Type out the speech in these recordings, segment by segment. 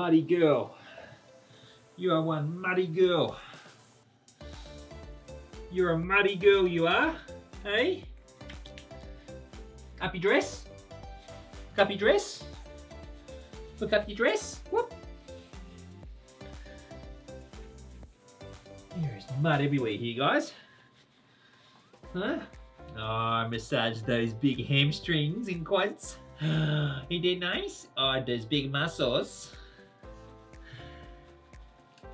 muddy girl. You are one muddy girl. You're a muddy girl, you are. Hey? Up your dress? Look up your dress? Look up your dress? Whoop. There is mud everywhere here, guys. Huh? Oh, I massaged those big hamstrings in quotes. Ain't that nice? Oh, those big muscles.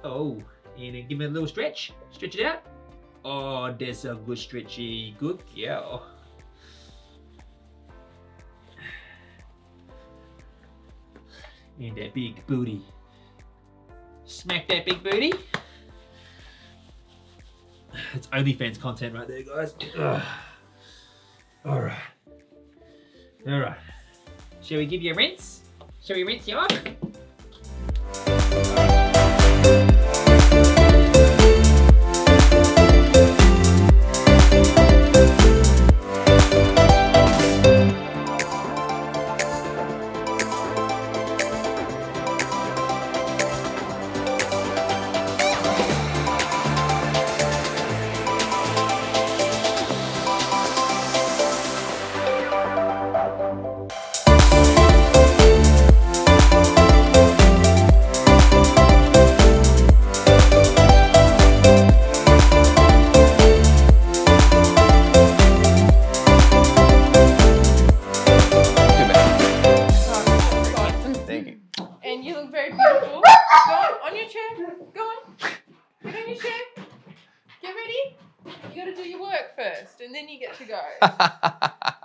Oh, and then give me a little stretch. Stretch it out. Oh, that's a good stretchy. Good girl. And that big booty. Smack that big booty. It's OnlyFans content right there, guys. Alright. Alright. Shall we give you a rinse? Shall we rinse you off?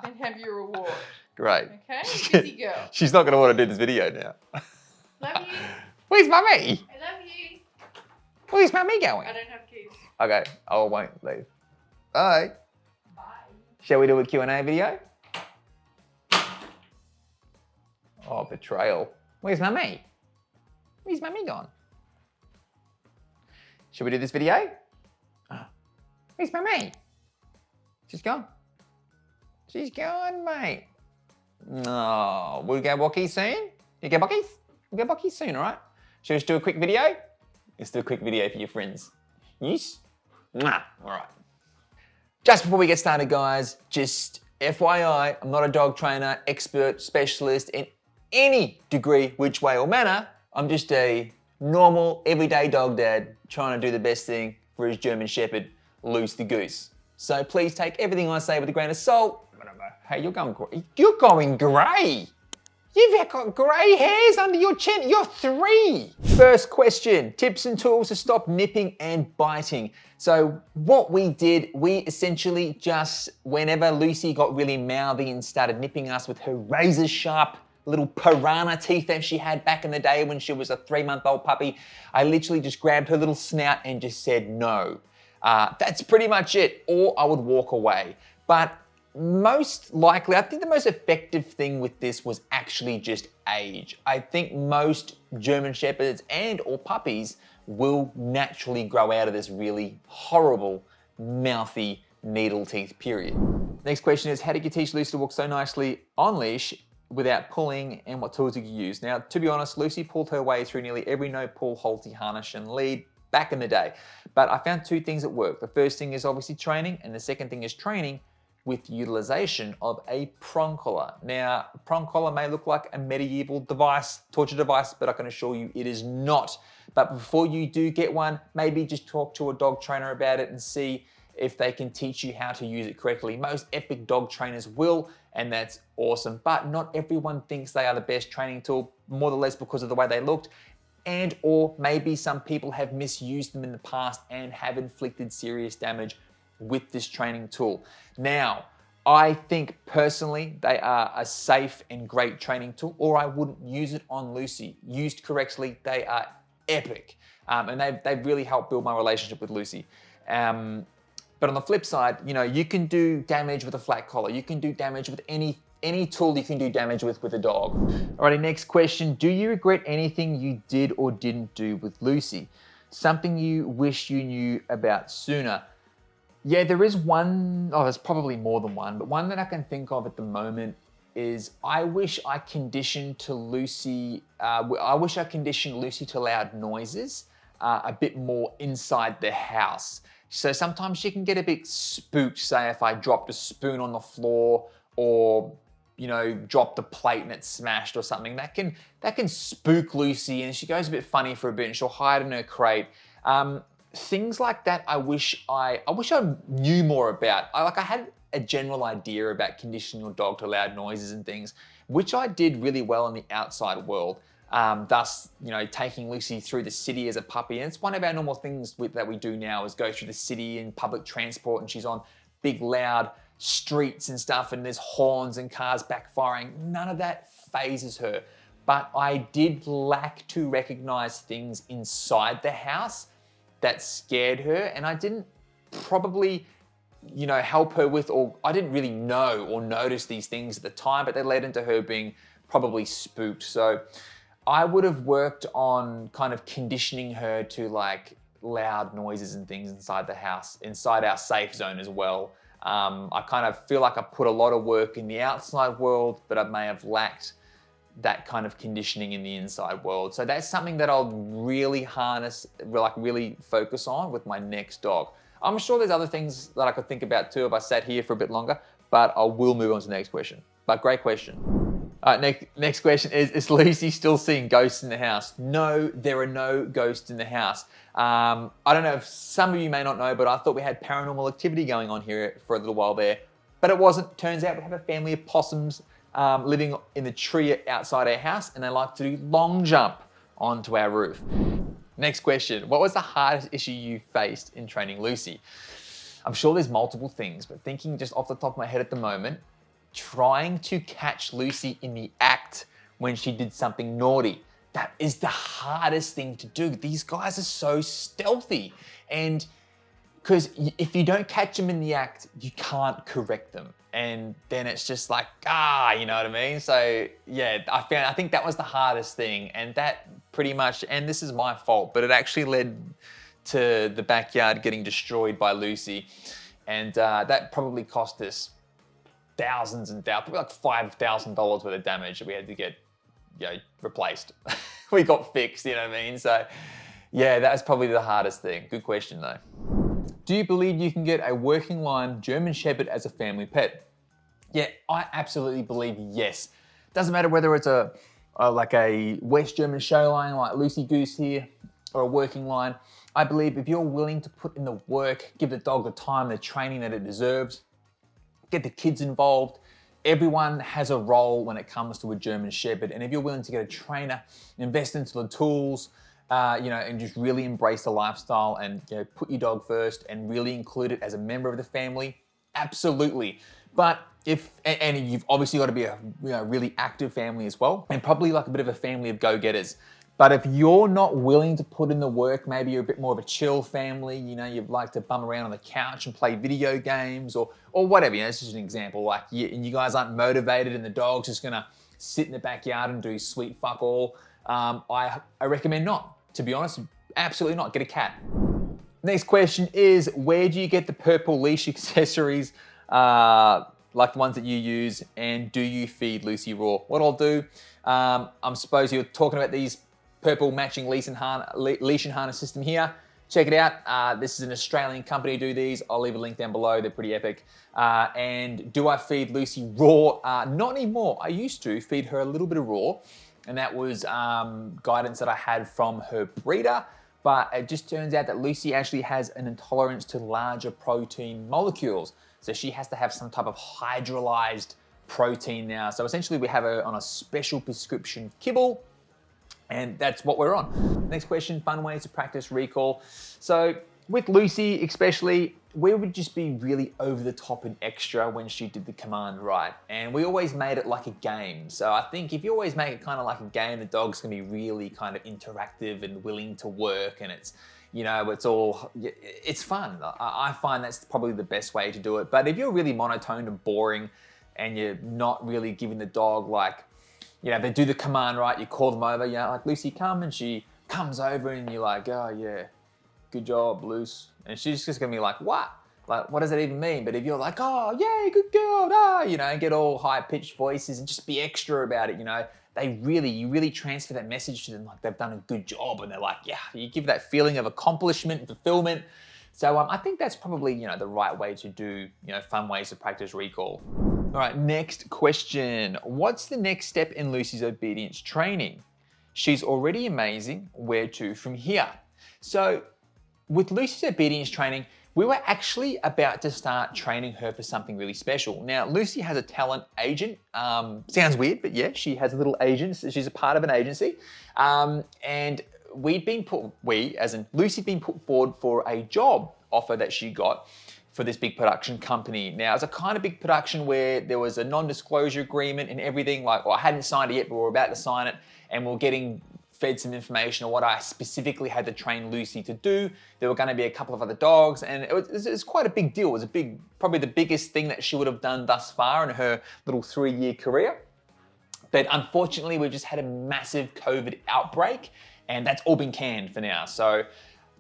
and have your reward. Great. Okay? Busy girl. She's not going to want to do this video now. Love you. Where's Mummy? I love you. Where's Mummy going? I don't have keys. Okay, I won't leave. Bye. Bye. Shall we do a Q&A video? Oh, betrayal. Where's Mummy? Where's Mummy gone? Should we do this video? Where's Mummy? She's gone. She's gone, mate. No, we'll go walkie soon. You go walkies? We'll go walkies soon, all right? Should we just do a quick video? Let's do a quick video for your friends. Yes? Mwah. All right. Just before we get started, guys, just FYI, I'm not a dog trainer, expert, specialist in any degree, which way or manner. I'm just a normal, everyday dog dad trying to do the best thing for his German Shepherd, Loose the Goose. So please take everything I say with a grain of salt. Hey, you're going grey. You're going grey. You've got grey hairs under your chin. You're 3. First question, tips and tools to stop nipping and biting. So what we did, we essentially just, whenever Lucy got really mouthy and started nipping us with her razor sharp little piranha teeth that she had back in the day when she was a 3-month-old puppy, I literally just grabbed her little snout and just said no. That's pretty much it, or I would walk away. But most likely, I think the most effective thing with this was actually just age. I think most German Shepherds and or puppies will naturally grow out of this really horrible, mouthy needle teeth period. Next question is, how did you teach Lucy to walk so nicely on leash without pulling, and what tools did you use? Now, to be honest, Lucy pulled her way through nearly every no-pull, halty, harness and lead back in the day. But I found 2 things that work. The first thing is obviously training, and the second thing is training with utilization of a prong collar. Now, prong collar may look like a medieval device, torture device, but I can assure you it is not. But before you do get one, maybe just talk to a dog trainer about it and see if they can teach you how to use it correctly. Most epic dog trainers will, and that's awesome. But not everyone thinks they are the best training tool, more or less because of the way they looked, and or maybe some people have misused them in the past and have inflicted serious damage with this training tool. Now, I think personally they are a safe and great training tool, or I wouldn't use it on Lucy. Used correctly, they are epic. And they've really helped build my relationship with Lucy. But on the flip side, you know, you can do damage with a flat collar. You can do damage with any tool you can do damage with a dog. Alrighty, next question. Do you regret anything you did or didn't do with Lucy? Something you wish you knew about sooner? Yeah, there is one, there's probably more than one, but one that I can think of at the moment is I wish I conditioned Lucy to loud noises a bit more inside the house. So sometimes she can get a bit spooked, say if I dropped a spoon on the floor or dropped a plate and it's smashed or something. That can spook Lucy and she goes a bit funny for a bit and she'll hide in her crate. Things like that I wish I knew more about. I had a general idea about conditioning your dog to loud noises and things, which I did really well in the outside world. Thus, taking Lucy through the city as a puppy. And it's one of our normal things that we do now is go through the city in public transport and she's on big loud streets and stuff and there's horns and cars backfiring. None of that phases her. But I did lack to recognize things inside the house that scared her, and I didn't probably help her with, or I didn't really know or notice these things at the time, but they led into her being probably spooked. So I would have worked on kind of conditioning her to like loud noises and things inside the house, inside our safe zone as well. I kind of feel like I put a lot of work in the outside world, but I may have lacked that kind of conditioning in the inside world. So that's something that I'll really really focus on with my next dog. I'm sure there's other things that I could think about too if I sat here for a bit longer, but I will move on to the next question. But great question. All right, next question is Lucy still seeing ghosts in the house? No, there are no ghosts in the house. I don't know if some of you may not know, but I thought we had paranormal activity going on here for a little while there, but it wasn't. Turns out we have a family of possums living in the tree outside our house, and they like to do long jump onto our roof. Next question. What was the hardest issue you faced in training Lucy? I'm sure there's multiple things, but thinking just off the top of my head at the moment, trying to catch Lucy in the act when she did something naughty. That is the hardest thing to do. These guys are so stealthy, and because if you don't catch them in the act, you can't correct them. And then it's just like, you know what I mean? So yeah, I think that was the hardest thing. And that pretty much, and this is my fault, but it actually led to the backyard getting destroyed by Lucy. And that probably cost us thousands and thousands, probably like $5,000 worth of damage that we had to get replaced. We got fixed, you know what I mean? So yeah, that was probably the hardest thing. Good question though. Do you believe you can get a working line German Shepherd as a family pet? Yeah, I absolutely believe yes. Doesn't matter whether it's like a West German show line like Lucy Goose here or a working line. I believe if you're willing to put in the work, give the dog the time, the training that it deserves, get the kids involved. Everyone has a role when it comes to a German Shepherd. And if you're willing to get a trainer, invest into the tools, and just really embrace the lifestyle and put your dog first and really include it as a member of the family, absolutely. But and you've obviously got to be a really active family as well, and probably like a bit of a family of go-getters. But if you're not willing to put in the work, maybe you're a bit more of a chill family, you'd like to bum around on the couch and play video games or whatever, this is an example, like you guys aren't motivated and the dog's just gonna sit in the backyard and do sweet fuck all, I recommend not. To be honest, absolutely not. Get a cat. Next question is, where do you get the purple leash accessories like the ones that you use, and do you feed Lucy raw? What I'll do, I'm suppose you're talking about these purple matching leash and harness system here. Check it out. This is an Australian company who do these. I'll leave a link down below. They're pretty epic. And do I feed Lucy raw? Not anymore. I used to feed her a little bit of raw, and that was guidance that I had from her breeder. But it just turns out that Lucy actually has an intolerance to larger protein molecules. So she has to have some type of hydrolyzed protein now. So essentially we have her on a special prescription kibble, and that's what we're on. Next question, fun ways to practice recall. So with Lucy especially, we would just be really over the top and extra when she did the command right. And we always made it like a game. So I think if you always make it kind of like a game, the dog's gonna be really kind of interactive and willing to work, and it's fun. I find that's probably the best way to do it. But if you're really monotone and boring and you're not really giving the dog they do the command right, you call them over, like Lucy come, and she comes over and you're like, oh yeah, good job, Luce. And she's just gonna be like, what? Like, what does that even mean? But if you're like, oh, yay, good girl, ah, you know, and get all high-pitched voices and just be extra about it, you know, you really transfer that message to them like they've done a good job, and they're like, yeah, you give that feeling of accomplishment and fulfillment. So I think that's probably, you know, the right way to do, you know, fun ways to practice recall. All right, next question. What's the next step in Lucy's obedience training? She's already amazing. Where to from here? So with Lucy's obedience training, we were actually about to start training her for something really special. Now, Lucy has a talent agent. Sounds weird, but yeah, she has a little agent. She's a part of an agency. And Lucy'd been put forward for a job offer that she got for this big production company. Now, it's a kind of big production where there was a non-disclosure agreement and everything. Like, well, I hadn't signed it yet, but we were about to sign it, and we're getting fed some information on what I specifically had to train Lucy to do. There were going to be a couple of other dogs, and it was quite a big deal. It was probably the biggest thing that she would have done thus far in her little 3-year career. But unfortunately, we've just had a massive COVID outbreak, and that's all been canned for now. So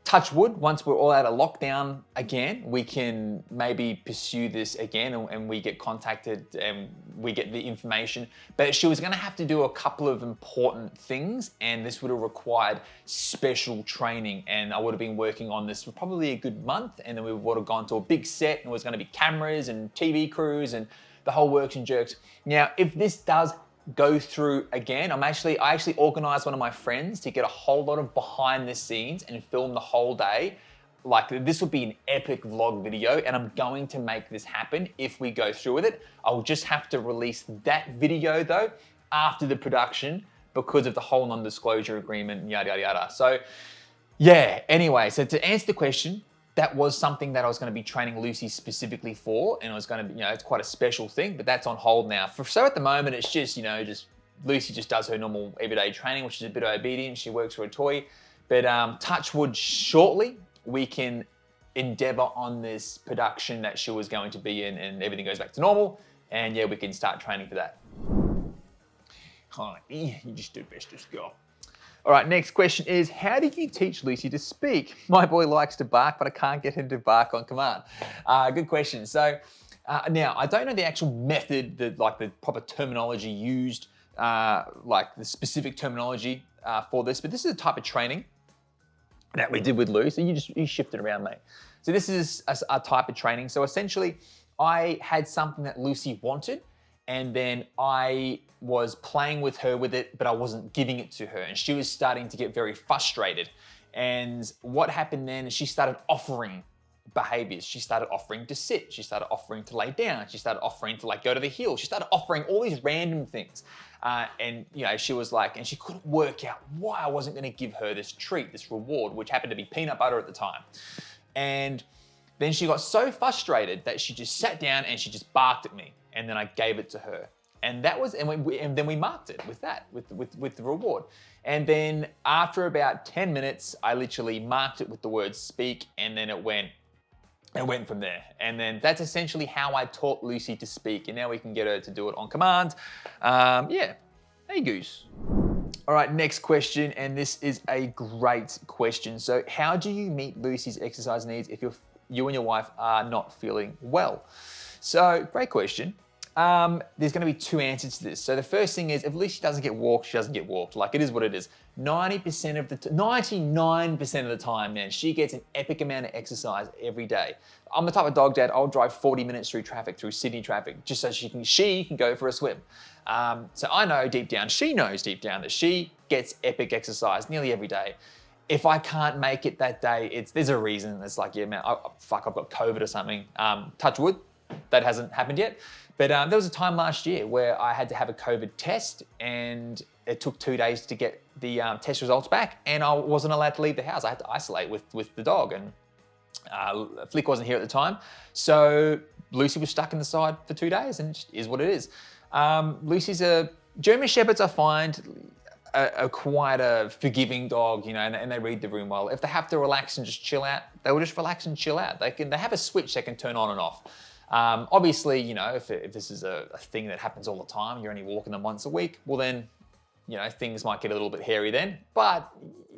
touch wood, once we're all out of lockdown again, we can maybe pursue this again, and we get contacted and we get the information. But she was gonna have to do a couple of important things, and this would have required special training, and I would have been working on this for probably a good month, and then we would have gone to a big set, and it was gonna be cameras and TV crews and the whole works and jerks. Now, if this does go through again, I actually organized one of my friends to get a whole lot of behind the scenes and film the whole day. Like, this will be an epic vlog video, and I'm going to make this happen if we go through with it. I'll just have to release that video though after the production because of the whole non-disclosure agreement and yada, yada, yada. So yeah, anyway, so to answer the question, that was something that I was going to be training Lucy specifically for, and it was going to be, you know, it's quite a special thing, but that's on hold now. So at the moment, it's just, you know, Lucy just does her normal everyday training, which is a bit of obedience. She works for a toy, but touch wood, shortly we can endeavor on this production that she was going to be in, and everything goes back to normal, and yeah, we can start training for that. Hi, you just do best, just go. All right, next question is, how did you teach Lucy to speak? My boy likes to bark, but I can't get him to bark on command. Good question. So now, I don't know the actual method, the proper terminology used, like the specific terminology for this, but this is a type of training that we did with Lucy. You shift it around, mate. So this is a type of training. So essentially, I had something that Lucy wanted, and then I was playing with her with it, but I wasn't giving it to her, and she was starting to get very frustrated. And what happened then is she started offering behaviors. She started offering to sit. She started offering to lay down. She started offering to go to the heel. She started offering all these random things. And you know, she was like, and she couldn't work out why I wasn't gonna give her this treat, this reward, which happened to be peanut butter at the time. And then she got so frustrated that she just sat down and she just barked at me. And then I gave it to her. And that was, and then we marked it with that, with the reward. And then after about 10 minutes, I literally marked it with the word speak, and then it went from there. And then that's essentially how I taught Lucy to speak. And now we can get her to do it on command. Yeah, hey goose. All right, next question, and this is a great question. So how do you meet Lucy's exercise needs if you and your wife are not feeling well? So great question. There's going to be two answers to this. So the first thing is, if Lucy doesn't get walked, she doesn't get walked. Like, it is what it is. 99% of the time, man, she gets an epic amount of exercise every day. I'm the type of dog dad, I'll drive 40 minutes through Sydney traffic, just so she can go for a swim. So I know deep down, she knows deep down that she gets epic exercise nearly every day. If I can't make it that day, there's a reason. It's like, yeah, man, I've got COVID or something. Touch wood, that hasn't happened yet. But there was a time last year where I had to have a COVID test, and it took 2 days to get the test results back, and I wasn't allowed to leave the house. I had to isolate with the dog, and Flick wasn't here at the time. So Lucy was stuck in the side for 2 days, and it just is what it is. German Shepherds, I find, are quite a forgiving dog, you know, and they read the room well. If they have to relax and just chill out, they will just relax and chill out. They have a switch they can turn on and off. Obviously, you know, if this is a thing that happens all the time, you're only walking them once a week, well then, you know, things might get a little bit hairy then. But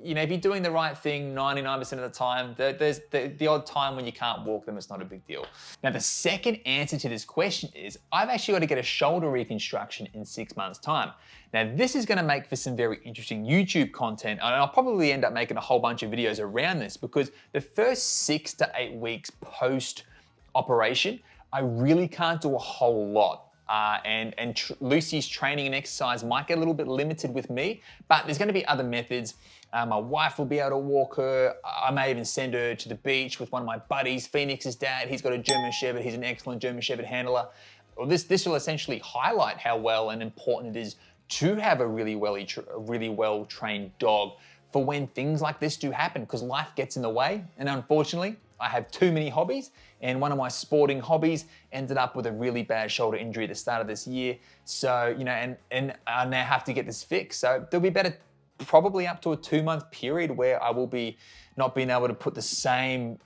you know, if you're doing the right thing 99% of the time, there's the odd time when you can't walk them, it's not a big deal. Now, the second answer to this question is, I've actually got to get a shoulder reconstruction in 6 months' time. Now, this is gonna make for some very interesting YouTube content, and I'll probably end up making a whole bunch of videos around this, because the first 6 to 8 weeks post-operation, I really can't do a whole lot. Lucy's training and exercise might get a little bit limited with me, but there's gonna be other methods. My wife will be able to walk her. I may even send her to the beach with one of my buddies, Phoenix's dad. He's got a German Shepherd. He's an excellent German Shepherd handler. Well, this will essentially highlight how well and important it is to have a really well-trained dog for when things like this do happen, because life gets in the way. And unfortunately, I have too many hobbies, and one of my sporting hobbies ended up with a really bad shoulder injury at the start of this year. So, you know, and I now have to get this fixed. So there'll be better, probably up to a 2-month period where I will be not being able to put the same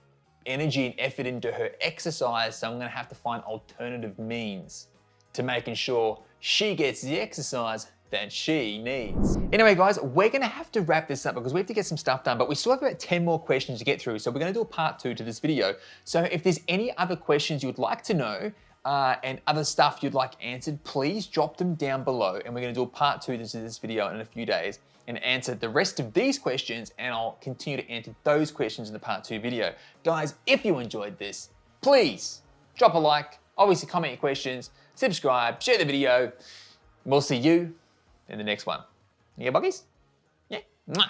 energy and effort into her exercise. So I'm gonna have to find alternative means to making sure she gets the exercise that she needs. Anyway, guys, we're gonna have to wrap this up because we have to get some stuff done, but we still have about 10 more questions to get through. So we're gonna do a part 2 to this video. So if there's any other questions you would like to know and other stuff you'd like answered, please drop them down below. And we're gonna do a part 2 to this video in a few days and answer the rest of these questions, and I'll continue to answer those questions in the part 2 video. Guys, if you enjoyed this, please drop a like, obviously comment your questions, subscribe, share the video. We'll see you in the next one. Yeah, buggies? Yeah? Mwah.